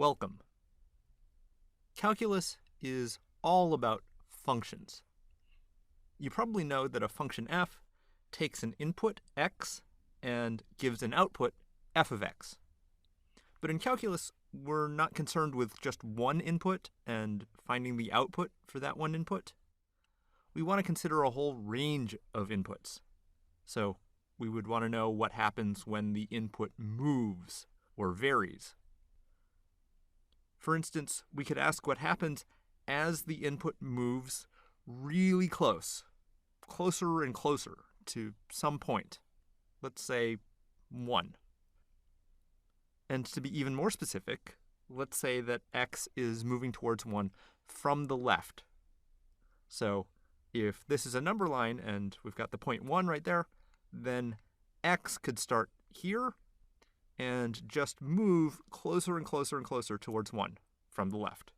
Welcome. Calculus is all about functions. You probably know that a function f takes an input x and gives an output f of x. But in calculus, we're not concerned with just one input and finding the output for that one input. We want to consider a whole range of inputs. So we would want to know what happens when the input moves or varies. For instance, we could ask what happens as the input moves really closer and closer to some point. Let's say 1. And to be even more specific, let's say that x is moving towards 1 from the left. So if this is a number line and we've got the point 1 right there, then x could start here and just move closer and closer and closer towards 1 from the left.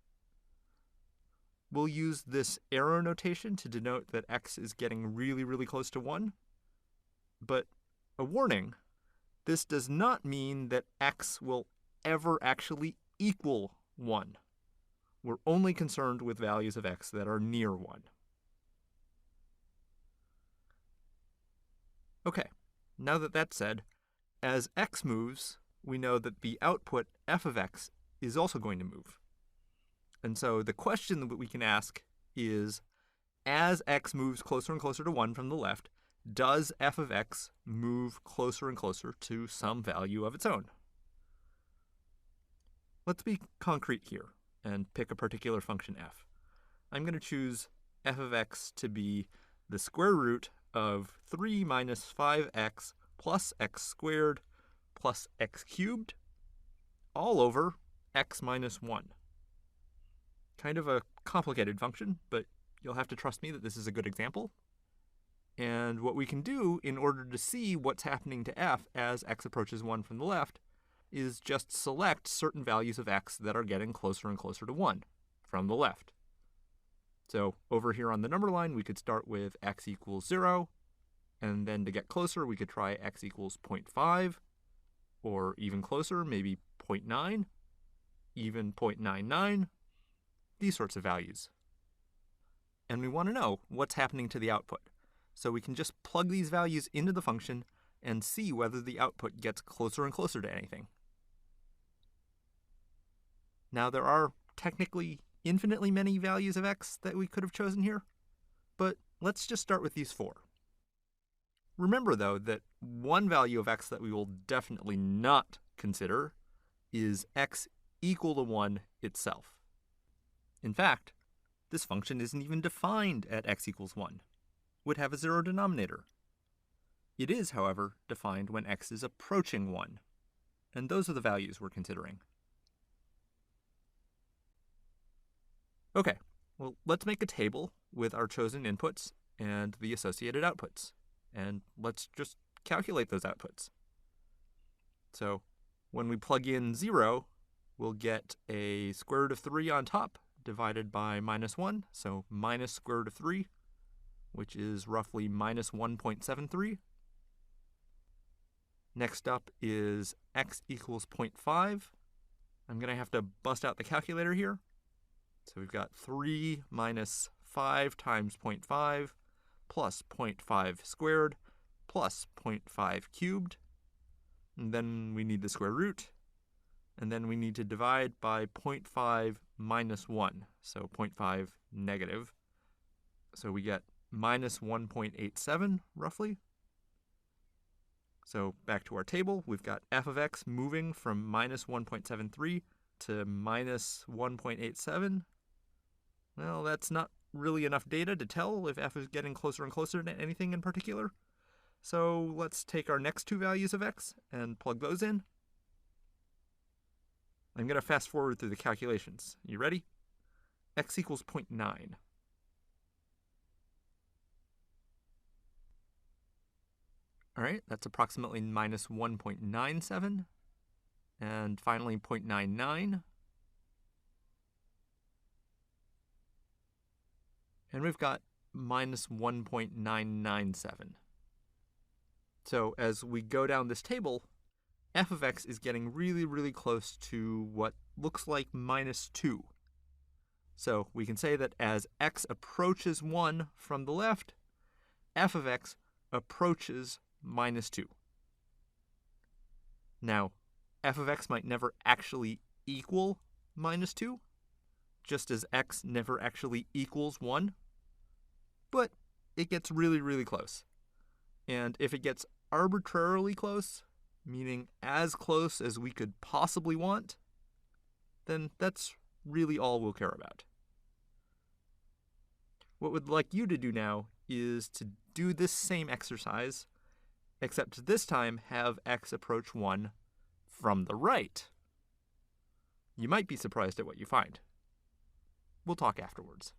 We'll use this arrow notation to denote that x is getting really close to 1. But a warning, this does not mean that x will ever actually equal 1. We're only concerned with values of x that are near 1. Okay, now that that's said, as x moves, we know that the output f of x is also going to move. And so the question that we can ask is, as x moves closer and closer to 1 from the left, does f of x move closer and closer to some value of its own? Let's be concrete here and pick a particular function f. I'm going to choose f of x to be the square root of 3 minus 5x plus x squared plus x cubed all over x minus 1. Kind of a complicated function, but you'll have to trust me that this is a good example. And what we can do in order to see what's happening to f as x approaches 1 from the left is just select certain values of x that are getting closer and closer to 1 from the left. So over here on the number line, we could start with x equals 0, and then to get closer, we could try x equals 0.5, or even closer, maybe 0.9, even 0.99, these sorts of values. And we want to know what's happening to the output. So we can just plug these values into the function and see whether the output gets closer and closer to anything. Now there are technically infinitely many values of x that we could have chosen here, but let's just start with these 4. Remember though that one value of x that we will definitely not consider is x equal to 1 itself. In fact, this function isn't even defined at x equals 1. It would have a 0 denominator. It is, however, defined when x is approaching 1, and those are the values we're considering. Okay, well, let's make a table with our chosen inputs and the associated outputs, and let's just calculate those outputs. So when we plug in 0, we'll get a square root of 3 on top divided by minus 1, so minus square root of 3, which is roughly minus 1.73. Next up is x equals 0.5. I'm going to have to bust out the calculator here. So we've got 3 minus 5 times 0.5 plus 0.5 squared plus 0.5 cubed. And then we need the square root. And then we need to divide by 0.5 minus 1, so 0.5 negative. So we get minus 1.87, roughly. So back to our table, we've got f of x moving from minus 1.73 to minus 1.87. Well, that's not really enough data to tell if f is getting closer and closer to anything in particular. So let's take our next 2 values of x and plug those in. I'm going to fast forward through the calculations. You ready? X equals 0.9. All right, that's approximately minus 1.97. And finally 0.99. And we've got minus 1.997. So as we go down this table, f of x is getting really, really close to what looks like -2. So we can say that as x approaches 1 from the left, f of x approaches -2. Now, f of x might never actually equal -2, just as x never actually equals 1, but it gets really, really close. And if it gets arbitrarily close, meaning as close as we could possibly want, then that's really all we'll care about. What we'd like you to do now is to do this same exercise, except this time have x approach 1 from the right. You might be surprised at what you find. We'll talk afterwards.